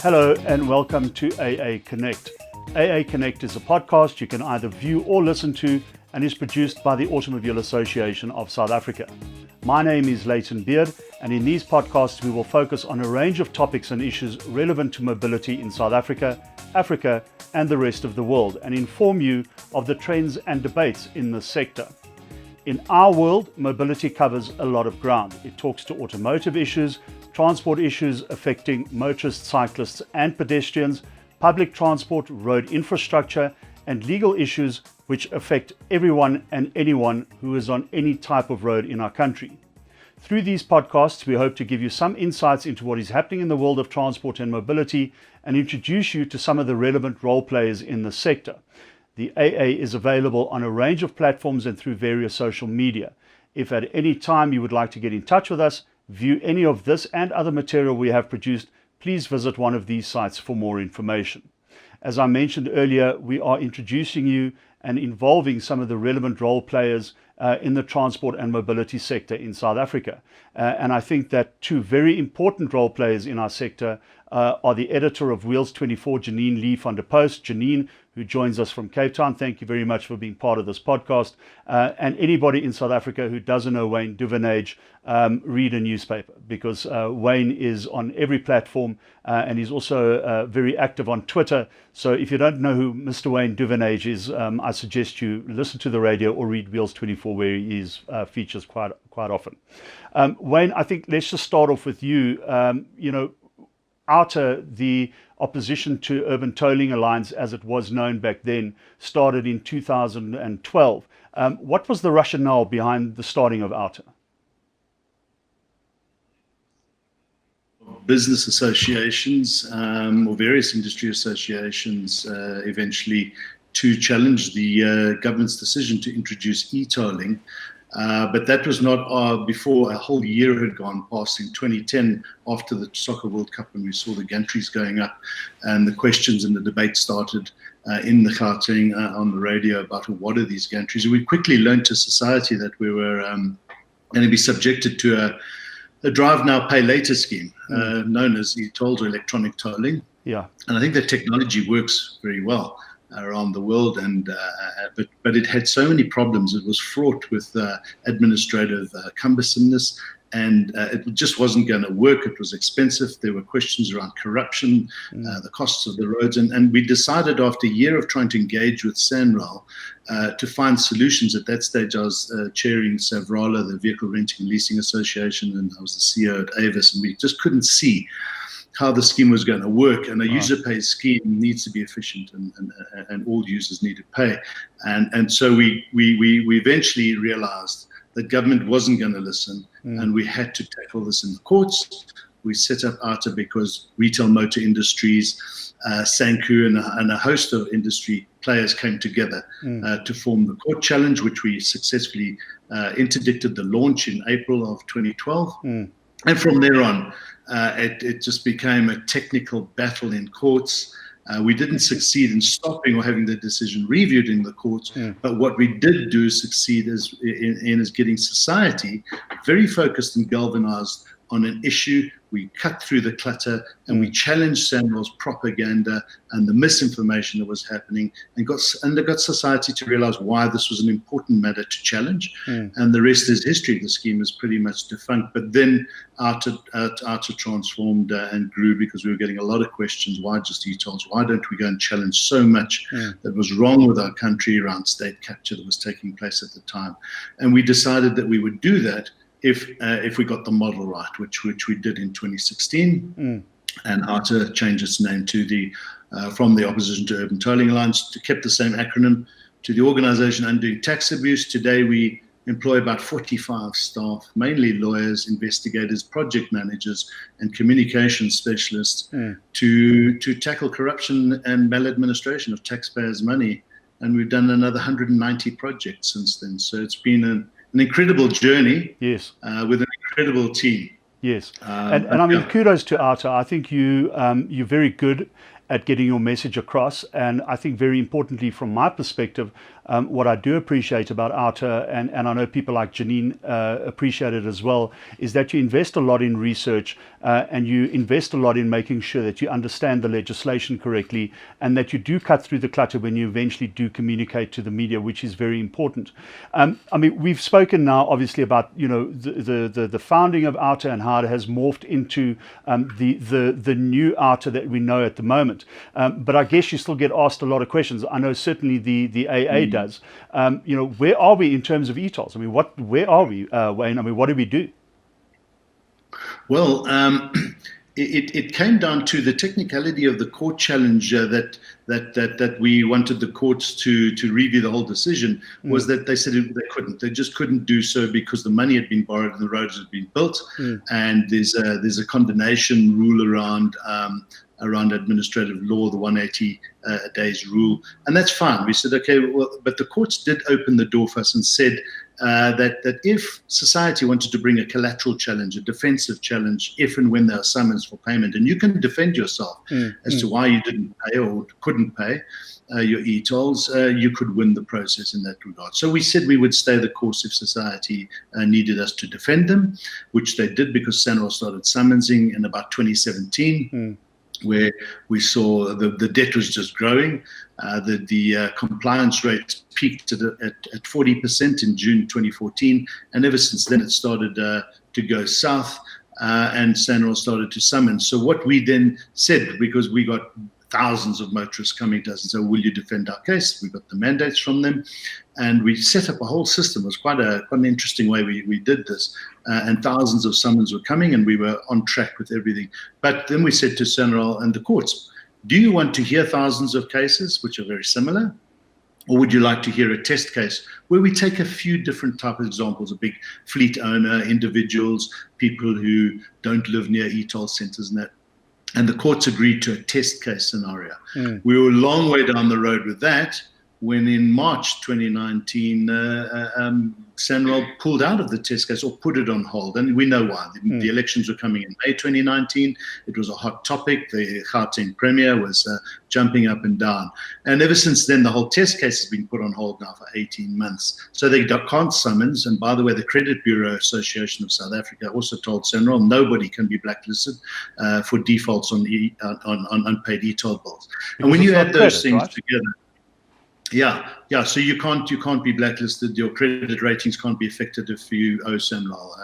Hello and welcome to AA Connect. AA Connect is a podcast you can either view or listen to and is produced by the Automobile Association of South Africa. My name is Leighton Beard, and in these podcasts we will focus on a range of topics and issues relevant to mobility in South Africa, Africa and the rest of the world, and inform you of the trends and debates in this sector. In our world, mobility covers a lot of ground. It talks to automotive issues, transport issues affecting motorists, cyclists and pedestrians, public transport, road infrastructure, and legal issues which affect everyone and anyone who is on any type of road in our country. Through these podcasts, we hope to give you some insights into what is happening in the world of transport and mobility and introduce you to some of the relevant role players in the sector. The AA is available on a range of platforms and through various social media. If at any time you would like to get in touch with us, view any of this and other material we have produced, please visit one of these sites for more information. As I mentioned earlier, we are introducing you and involving some of the relevant role players in the transport and mobility sector in South Africa. And I think that two very important role players in our sector are the editor of Wheels24, Janine-Lee van der Post. Janine, who joins us from Cape Town, thank you very much for being part of this podcast. And anybody in South Africa who doesn't know Wayne Duvenage, read a newspaper, because Wayne is on every platform and he's also very active on Twitter. So if you don't know who Mr. Wayne Duvenage is, I suggest you listen to the radio or read Wheels24, where he is features quite often. Wayne, I think let's just start off with you. OUTA, the opposition to Urban Tolling Alliance, as it was known back then, started in 2012. What was the rationale behind the starting of OUTA? Business associations or various industry associations eventually to challenge the government's decision to introduce e-tolling. But that was not before a whole year had gone past in 2010, after the Soccer World Cup, when we saw the gantries going up and the questions and the debate started in the Gauteng on the radio about what are these gantries. We quickly learned to society that we were going to be subjected to a drive now, pay later scheme, known as e-tolls or electronic tolling. Yeah. And I think that technology works very well around the world, and but it had so many problems. It was fraught with administrative cumbersomeness, and it just wasn't going to work. It was expensive. There were questions around corruption, the costs of the roads, and we decided after a year of trying to engage with SANRAL to find solutions. At that stage, I was chairing SAVRALA, the Vehicle Renting and Leasing Association, and I was the CEO at Avis, and we just couldn't see how the scheme was going to work. And a user pays scheme needs to be efficient, and all users need to pay. And so we eventually realized that government wasn't going to listen, and we had to tackle this in the courts. We set up OUTA because retail motor industries, Sanku and a host of industry players came together to form the court challenge, which we successfully interdicted the launch in April of 2012. And from there on, it just became a technical battle in courts. We didn't succeed in stopping or having the decision reviewed in the courts, but what we did do succeed is getting society very focused and galvanized on an issue. We cut through the clutter and we challenged SANRAL's propaganda and the misinformation that was happening, and got society to realize why this was an important matter to challenge. And the rest is history. The scheme is pretty much defunct. But then OUTA transformed and grew, because we were getting a lot of questions. Why just e-tolls? Why don't we go and challenge so much that was wrong with our country around state capture that was taking place at the time? And we decided that we would do that if we got the model right, which we did in 2016, and OUTA changed its name to from the Opposition to Urban Tolling Alliance, to kept the same acronym, to the Organisation Undoing Tax Abuse. Today we employ about 45 staff, mainly lawyers, investigators, project managers, and communication specialists to tackle corruption and maladministration of taxpayers' money. And we've done another 190 projects since then. So it's been an incredible journey, yes, with an incredible team. Yes, and I mean, kudos to OUTA. I think you're very good at getting your message across, and I think very importantly from my perspective, what I do appreciate about OUTA, and I know people like Janine appreciate it as well, is that you invest a lot in research and you invest a lot in making sure that you understand the legislation correctly and that you do cut through the clutter when you eventually do communicate to the media, which is very important. I mean, we've spoken now obviously about, you know, the founding of OUTA and how it has morphed into the new OUTA that we know at the moment. But I guess you still get asked a lot of questions. I know certainly the AA does. You know, where are we in terms of e-tolls? I mean, where are we, Wayne? I mean, what do we do? Well, it came down to the technicality of the court challenge that we wanted the courts to review the whole decision, was that they said they couldn't. They just couldn't do so because the money had been borrowed and the roads had been built, and there's a condemnation rule around administrative law, the 180 days rule, and that's fine. We said, okay, well, but the courts did open the door for us and said that if society wanted to bring a collateral challenge, a defensive challenge, if and when there are summons for payment, and you can defend yourself as to why you didn't pay or couldn't pay your e-tolls, you could win the process in that regard. So we said we would stay the course if society needed us to defend them, which they did, because SANRAL started summonsing in about 2017. Where we saw the debt was just growing. The compliance rate peaked at 40% in June 2014, and ever since then it started to go south, and SANRAL started to summons. So what we then said, because we got thousands of motorists coming to us and said, will you defend our case? We got the mandates from them, and we set up a whole system. It was quite an interesting way we did this, and thousands of summons were coming, and we were on track with everything. But then we said to SANRAL and the courts, do you want to hear thousands of cases which are very similar, or would you like to hear a test case where we take a few different type of examples, a big fleet owner, individuals, people who don't live near e-toll centers and that? And the courts agreed to a test case scenario. We were a long way down the road with that when in March 2019, SANRAL pulled out of the test case or put it on hold. And we know why. The elections were coming in May 2019. It was a hot topic. The Gauteng Premier was jumping up and down. And ever since then, the whole test case has been put on hold now for 18 months. So they can't summons. And by the way, the Credit Bureau Association of South Africa also told SANRAL nobody can be blacklisted for defaults on unpaid e-toll bills. And when you add those things together, yeah. So you can't be blacklisted. Your credit ratings can't be affected if you owe SANRAL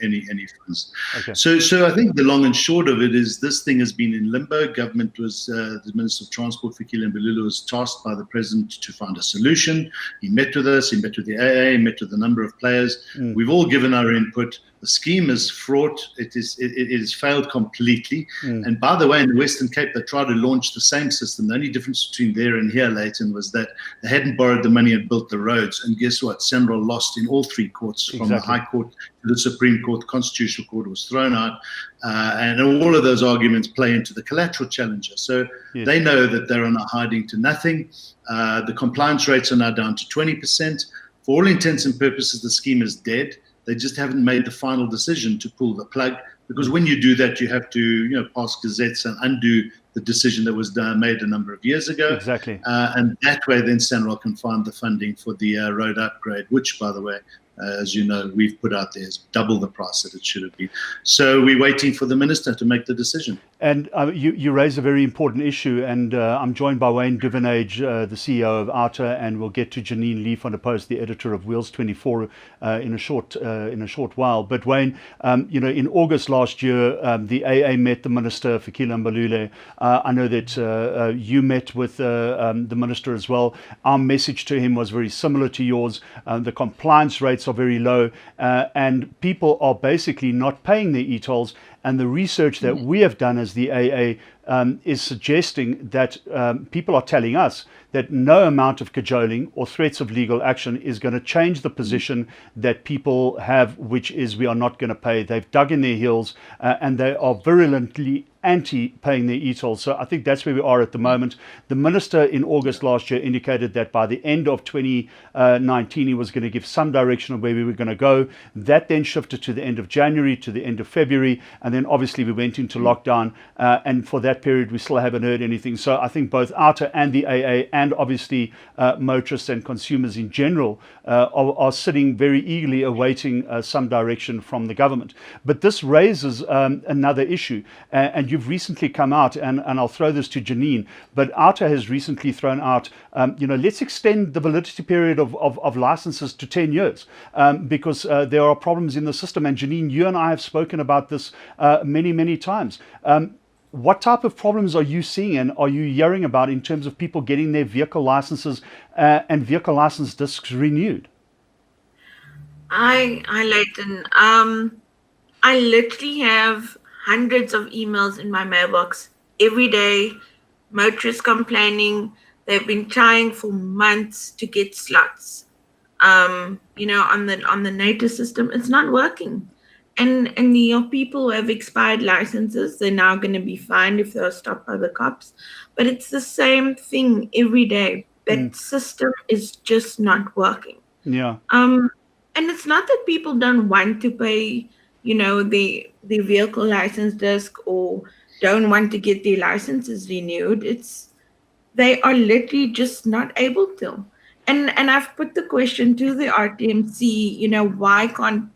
any funds. Okay. So I think the long and short of it is this thing has been in limbo. Government was the Minister of Transport, Fikile Mbalula, was tasked by the President to find a solution. He met with us. He met with the AA. He met with a number of players. We've all given our input. The scheme is fraught. It is failed completely. And by the way, in the Western Cape, they tried to launch the same system. The only difference between there and here, Leighton, was that they hadn't borrowed the money and built the roads. And guess what? SANRAL lost in all three courts, from the High Court to the Supreme Court. The Constitutional Court was thrown out. And all of those arguments play into the collateral challenger. So they know that they're on a hiding to nothing. The compliance rates are now down to 20%. For all intents and purposes, the scheme is dead. They just haven't made the final decision to pull the plug, because when you do that, you have to, pass gazettes and undo the decision that was made a number of years ago. Exactly. And that way, then SANRAL can find the funding for the road upgrade, which, by the way, as you know, we've put out there is double the price that it should have been. So we're waiting for the minister to make the decision. And you raise a very important issue, and I'm joined by Wayne Duvenage, the CEO of OUTA, and we'll get to Janine-Lee van der Post, the editor of Wheels24, in a short while. But Wayne, in August last year, the AA met the minister, Fikile Mbalula. I know that you met with the minister as well. Our message to him was very similar to yours. The compliance rates are very low, and people are basically not paying their e-tolls. And the research that we have done as the AA is suggesting that people are telling us that no amount of cajoling or threats of legal action is going to change the position that people have, which is we are not going to pay. They've dug in their heels and they are virulently anti-paying their e-tolls. So I think that's where we are at the moment. The minister in August last year indicated that by the end of 2019 he was going to give some direction of where we were going to go. That then shifted to the end of January, to the end of February, and then obviously we went into lockdown, and for that period we still haven't heard anything. So I think both OUTA and the AA, and obviously motorists and consumers in general, are sitting very eagerly awaiting some direction from the government. But this raises another issue, and you've recently come out, and I'll throw this to Janine, but OUTA has recently thrown out, let's extend the validity period of licenses to 10 years, because there are problems in the system. And Janine, you and I have spoken about this many times. What type of problems are you seeing and are you hearing about in terms of people getting their vehicle licenses and vehicle license discs renewed? Hi, Leighton. I literally have hundreds of emails in my mailbox every day. Motorists complaining they've been trying for months to get slots. On the NATO system, it's not working. And the people who have expired licenses, they're now going to be fined if they're stopped by the cops. But it's the same thing every day. That system is just not working. Yeah. And it's not that people don't want to pay, the vehicle license disc or don't want to get their licenses renewed. They are literally just not able to. And I've put the question to the RTMC, why can't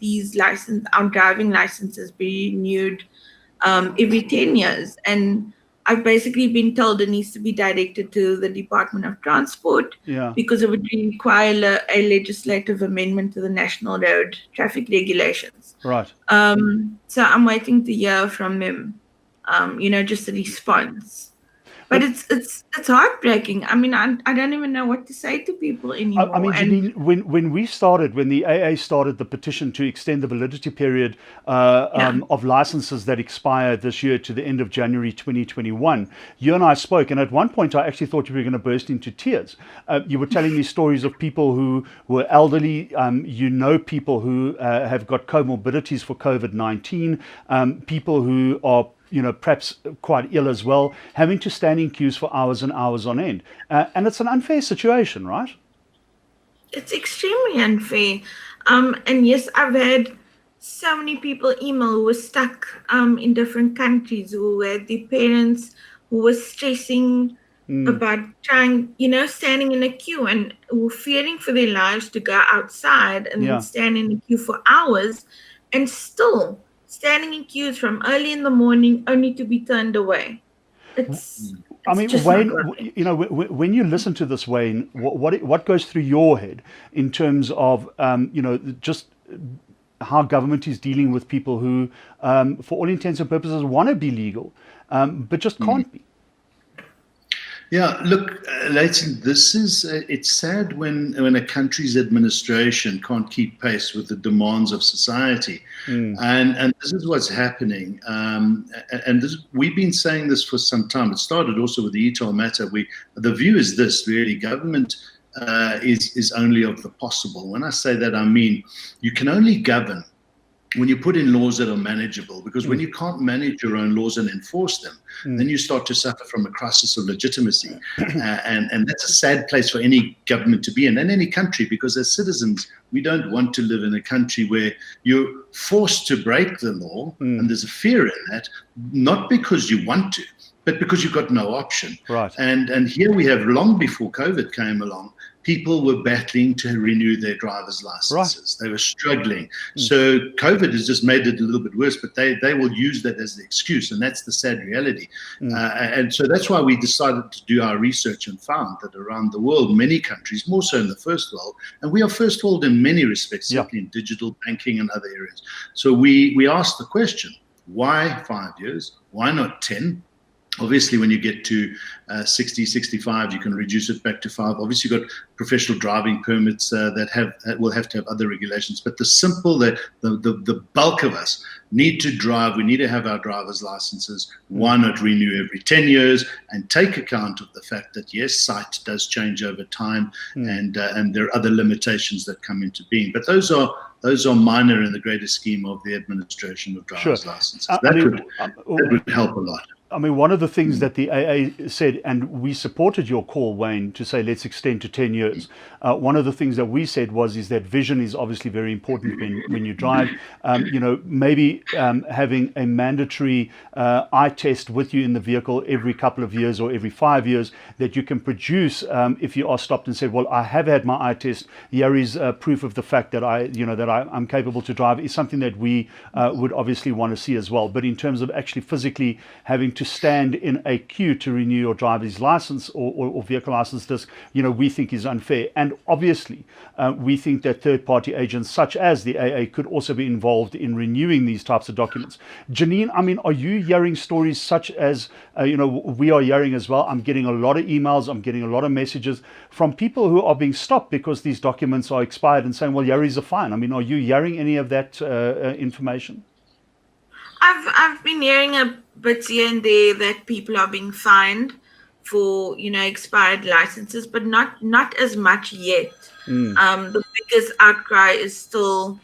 our driving licenses be renewed every 10 years? And I've basically been told it needs to be directed to the Department of Transport, because it would require a legislative amendment to the National Road Traffic Regulations. Right. So I'm waiting to hear from them, just a response. But it's heartbreaking. I mean, I don't even know what to say to people anymore. I mean, Janine, when the AA started the petition to extend the validity period of licenses that expire this year to the end of January 2021, you and I spoke, and at one point I actually thought you were going to burst into tears. You were telling me stories of people who were elderly, people who have got comorbidities for COVID-19, people who are perhaps quite ill as well, having to stand in queues for hours and hours on end. And it's an unfair situation, right? It's extremely unfair. And yes, I've had so many people email who were stuck in different countries, who had their parents who were stressing about trying, standing in a queue and were fearing for their lives to go outside and then stand in a queue for hours, and still standing in queues from early in the morning only to be turned away. It's Wayne, when you listen to this, Wayne, what goes through your head in terms of, just how government is dealing with people who, for all intents and purposes, want to be legal, but just can't be? Yeah, look, Leighton, it's sad when a country's administration can't keep pace with the demands of society. And this is what's happening. We've been saying this for some time. It started also with the e-toll matter. The view is this, really, government is only of the possible. When I say that, I mean, you can only govern when you put in laws that are manageable, because when you can't manage your own laws and enforce them, then you start to suffer from a crisis of legitimacy. And that's a sad place for any government to be in, and any country, because as citizens, we don't want to live in a country where you're forced to break the law, and there's a fear in that, not because you want to, but because you've got no option. Right. And here we have, long before COVID came along, people were battling to renew their driver's licenses. Right. They were struggling. So COVID has just made it a little bit worse, but they will use that as the excuse, and that's the sad reality. And so that's why we decided to do our research and found that around the world, many countries, more so in the first world, and we are first world in many respects, certainly in digital banking and other areas. So we asked the question, why 5 years? Why not 10? Obviously, when you get to 60, 65, you can reduce it back to 5. Obviously, you've got professional driving permits that will have to have other regulations. But the bulk of us need to drive. We need to have our driver's licenses. Why not renew every 10 years and take account of the fact that, yes, sight does change over time, and there are other limitations that come into being. But those are minor in the greater scheme of the administration of driver's licenses. That would help a lot. I mean, one of the things that the AA said, and we supported your call, Wayne, to say let's extend to 10 years. One of the things that we said is that vision is obviously very important when you drive. Maybe having a mandatory eye test with you in the vehicle every couple of years or every 5 years that you can produce if you are stopped and said, well, I have had my eye test. Here is proof of the fact that I'm capable to drive, is something that we would obviously want to see as well. But in terms of actually physically having to stand in a queue to renew your driver's license or vehicle license disc, we think is unfair. And obviously, we think that third-party agents such as the AA could also be involved in renewing these types of documents. Janine, I mean, are you hearing stories such as, we are hearing as well? I'm getting a lot of emails, I'm getting a lot of messages from people who are being stopped because these documents are expired and saying, well, here is a fine. I mean, are you hearing any of that information? I've been hearing a bit here and there that people are being fined for expired licenses, but not as much yet. The biggest outcry is still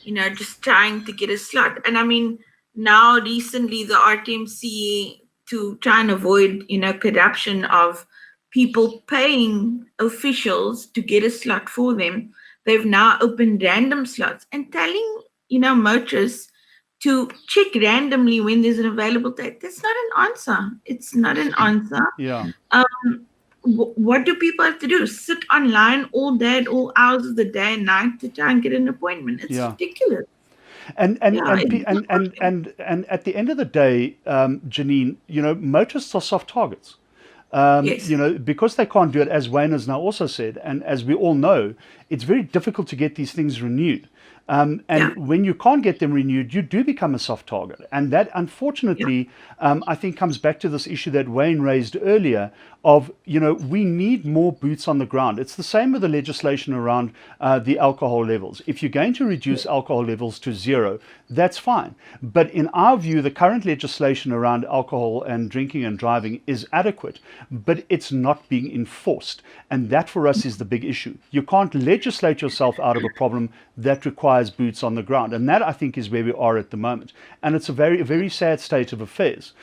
just trying to get a slot. And I mean, now recently the RTMC, to try and avoid corruption of people paying officials to get a slot for them, they've now opened random slots and telling motorists to check randomly when there's an available date. That's not an answer. It's not an answer. Yeah. What do people have to do? Sit online all day, all hours of the day and night to try and get an appointment? It's ridiculous. And at the end of the day, Janine, motorists are soft targets. Yes. Because they can't do it, as Wayne has now also said, and as we all know, it's very difficult to get these things renewed. When you can't get them renewed, you do become a soft target. And that, unfortunately, I think comes back to this issue that Wayne raised earlier of, we need more boots on the ground. It's the same with the legislation around the alcohol levels. If you're going to reduce alcohol levels to zero, that's fine. But in our view, the current legislation around alcohol and drinking and driving is adequate, but it's not being enforced. And that for us is the big issue. You can't legislate yourself out of a problem that requires boots on the ground. And that, I think, is where we are at the moment. And it's a very, very sad state of affairs.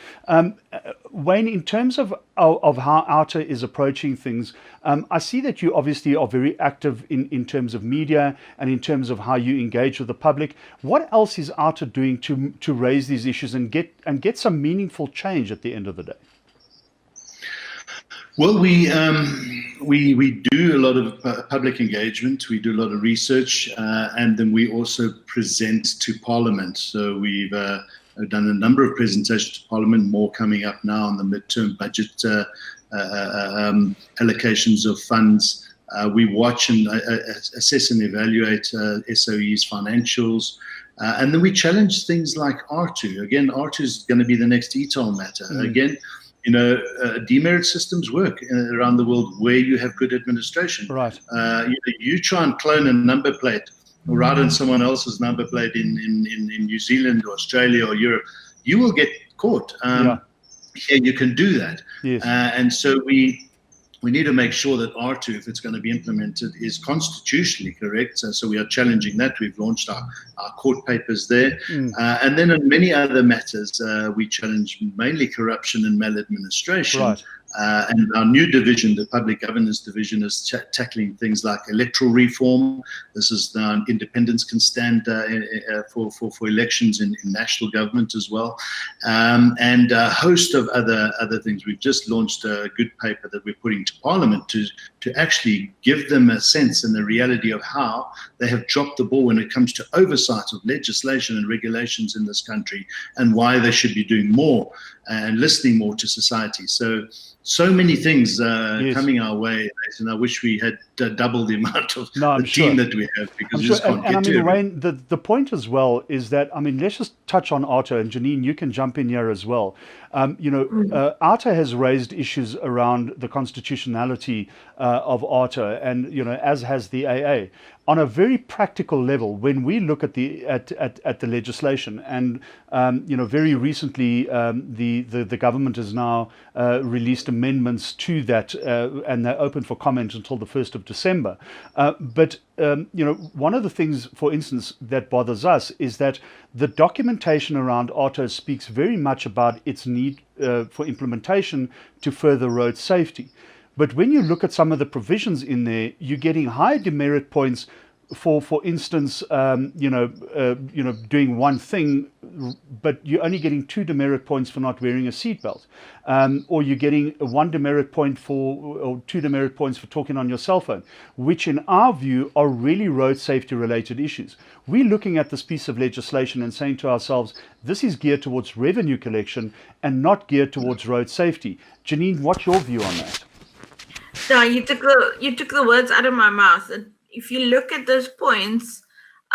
Wayne, in terms of how OUTA is approaching things, I see that you obviously are very active in terms of media and in terms of how you engage with the public. What else is OUTA doing to raise these issues and get some meaningful change at the end of the day? Well, we do a lot of public engagement. We do a lot of research, and then we also present to Parliament. So we've done a number of presentations to Parliament, more coming up now on the midterm budget allocations of funds. We watch and assess and evaluate SOE's financials. And then we challenge things like R2. Again, R2 is going to be the next ETOL matter. Again, demerit systems work around the world where you have good administration. Right. You try and clone a number plate or write on someone else's number plate in New Zealand or Australia or Europe, you will get caught. And you can do that. Yes. And so we need to make sure that R2, if it's going to be implemented, is constitutionally correct. So we are challenging that. We've launched our court papers there. And then on many other matters, we challenge mainly corruption and maladministration. Right. And our new division, the Public Governance Division, is tackling things like electoral reform. This is now independents can stand for elections in national government as well, and a host of other things. We've just launched a good paper that we're putting to Parliament to actually give them a sense and the reality of how they have dropped the ball when it comes to oversight of legislation and regulations in this country, and why they should be doing more and listening more to society. So many things coming our way, and I wish we had double the amount of team that we have, because we just can't get to it. Wayne, the point as well is that, let's just touch on OUTA, and Janine, you can jump in here as well. OUTA has raised issues around the constitutionality of OUTA, and as has the AA. On a very practical level, when we look at the legislation, and very recently the government has now released amendments to that, and they're open for comment until the 1st of December. But one of the things, for instance, that bothers us is that the documentation around OUTA speaks very much about its need for implementation to further road safety. But when you look at some of the provisions in there, you're getting high demerit points for instance, doing one thing, but you're only getting 2 demerit points for not wearing a seatbelt, or you're getting 1 demerit point or 2 demerit points for talking on your cell phone, which in our view are really road safety related issues. We're looking at this piece of legislation and saying to ourselves, this is geared towards revenue collection and not geared towards road safety. Janine, what's your view on that? So you took the words out of my mouth. If you look at those points,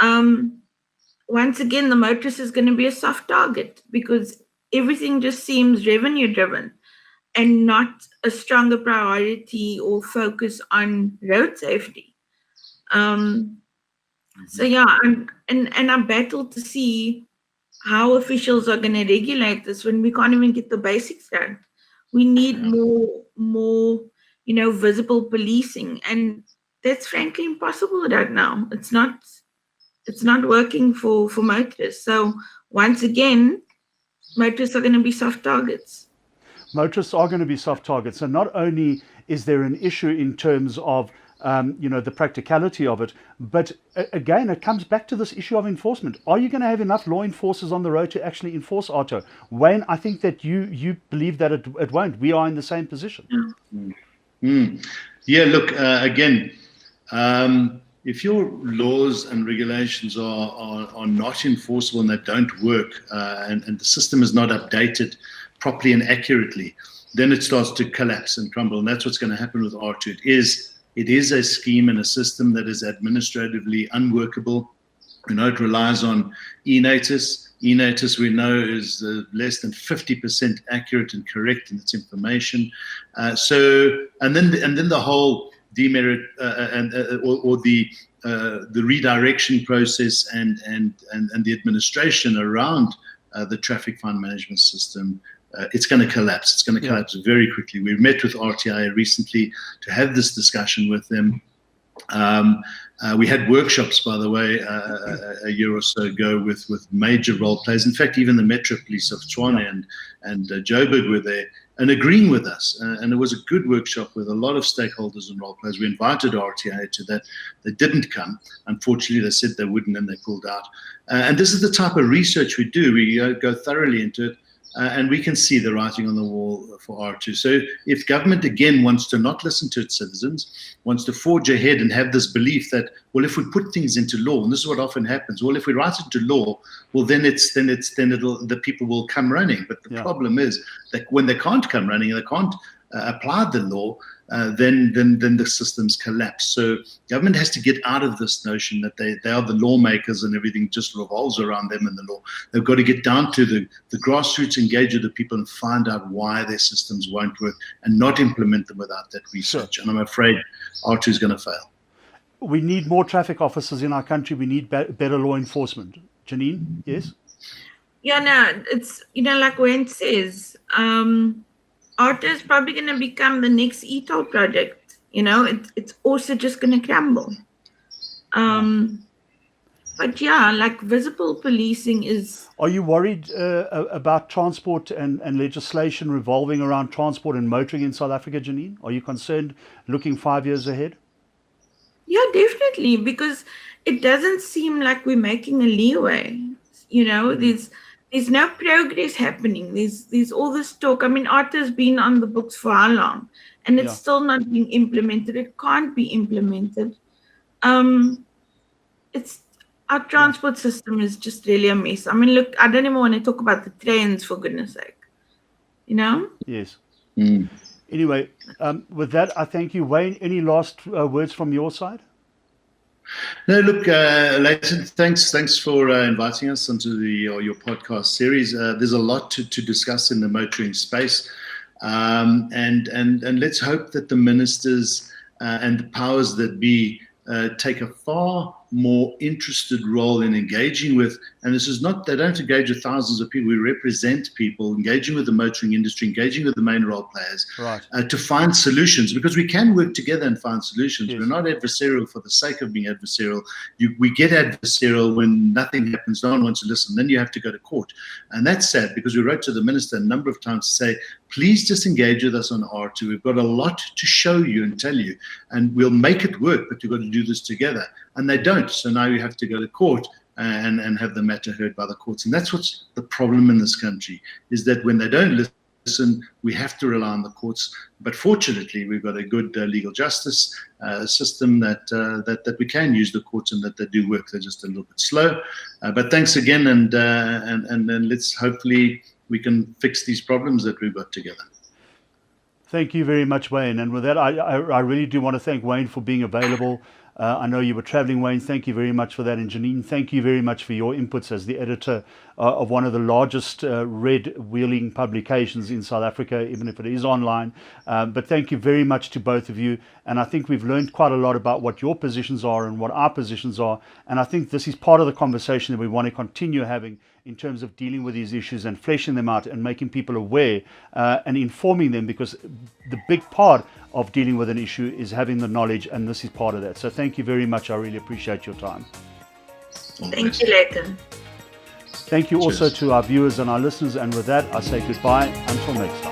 once again, the motorist is going to be a soft target because everything just seems revenue driven and not a stronger priority or focus on road safety. So yeah, and I battle to see how officials are going to regulate this when we can't even get the basics done. We need more, visible policing, and that's frankly impossible right now. It's not working for motorists. So once again, motorists are going to be soft targets. Motorists are going to be soft targets. And not only is there an issue in terms of the practicality of it, but again, it comes back to this issue of enforcement. Are you going to have enough law enforcers on the road to actually enforce OUTA? Wayne, I think that you believe that it won't. We are in the same position. Yeah, look, again, if your laws and regulations are not enforceable and they don't work, and the system is not updated properly and accurately, then it starts to collapse and crumble. And that's what's going to happen with OUTA. It is a scheme and a system that is administratively unworkable. It relies on e-notice. E-notice, we know, is less than 50% accurate and correct in its information. And then the whole demerit or the redirection process and the administration around the traffic fine management system. It's going to collapse. It's going to collapse very quickly. We met with RTI recently to have this discussion with them. We had workshops, by the way, a year or so ago with major role players. In fact, even the Metro Police of Tshwane and Joburg were there and agreeing with us. And it was a good workshop with a lot of stakeholders and role players. We invited RTI to that. They didn't come. Unfortunately, they said they wouldn't and they pulled out. And this is the type of research we do. We go thoroughly into it. And we can see the writing on the wall for OUTA. So if government, again, wants to not listen to its citizens, wants to forge ahead and have this belief that, well, if we put things into law, and this is what often happens, well, if we write it into law, well, then the people will come running. But the problem is that when they can't come running and they can't apply the law, then the systems collapse. So government has to get out of this notion that they are the lawmakers and everything just revolves around them and the law. They've got to get down to the grassroots, engage with the people and find out why their systems won't work and not implement them without that research. Sure. And I'm afraid OUTA is going to fail. We need more traffic officers in our country. We need better law enforcement. Janine, yes? Yeah, no, it's, like Wayne says, OUTA is probably going to become the next e-toll project. It's also just going to crumble. But yeah, like visible policing is... Are you worried about transport and legislation revolving around transport and motoring in South Africa, Janine? Are you concerned looking 5 years ahead? Yeah, definitely, because it doesn't seem like we're making a leeway. There's no progress happening. There's all this talk. I mean, OUTA has been on the books for how long? And it's still not being implemented. It can't be implemented. Our transport system is just really a mess. I mean, look, I don't even want to talk about the trains, for goodness sake. Yes. Anyway, with that, I thank you. Wayne, any last words from your side? No, look, Leighton, thanks for inviting us onto your podcast series. There's a lot to discuss in the motoring space, and let's hope that the ministers and the powers that be take a far more interested role in engaging with, and this is not, they don't engage with thousands of people, we represent people, engaging with the motoring industry, engaging with the main role players, right, to find solutions, because we can work together and find solutions. Yes. We're not adversarial for the sake of being adversarial. We get adversarial when nothing happens, no one wants to listen, then you have to go to court. And that's sad, because we wrote to the minister a number of times to say, please just engage with us on R2. We've got a lot to show you and tell you, and we'll make it work, but you've got to do this together. And they don't. So now you have to go to court and have the matter heard by the courts. And that's what's the problem in this country, is that when they don't listen, we have to rely on the courts. But fortunately, we've got a good legal justice system that we can use the courts, and that they do work. They're just a little bit slow. But thanks again, and then let's hopefully we can fix these problems that we've got together. Thank you very much, Wayne. And with that, I really do want to thank Wayne for being available. I know you were traveling, Wayne. Thank you very much for that. And Janine, thank you very much for your inputs as the editor of one of the largest red wheeling publications in South Africa, even if it is online. But thank you very much to both of you. And I think we've learned quite a lot about what your positions are and what our positions are. And I think this is part of the conversation that we want to continue having in terms of dealing with these issues and fleshing them out and making people aware and informing them, because the big part of dealing with an issue is having the knowledge, and this is part of that. So thank you very much. I really appreciate your time. Thank you, Leighton. Thank you also to our viewers and our listeners. And with that, I say goodbye until next time.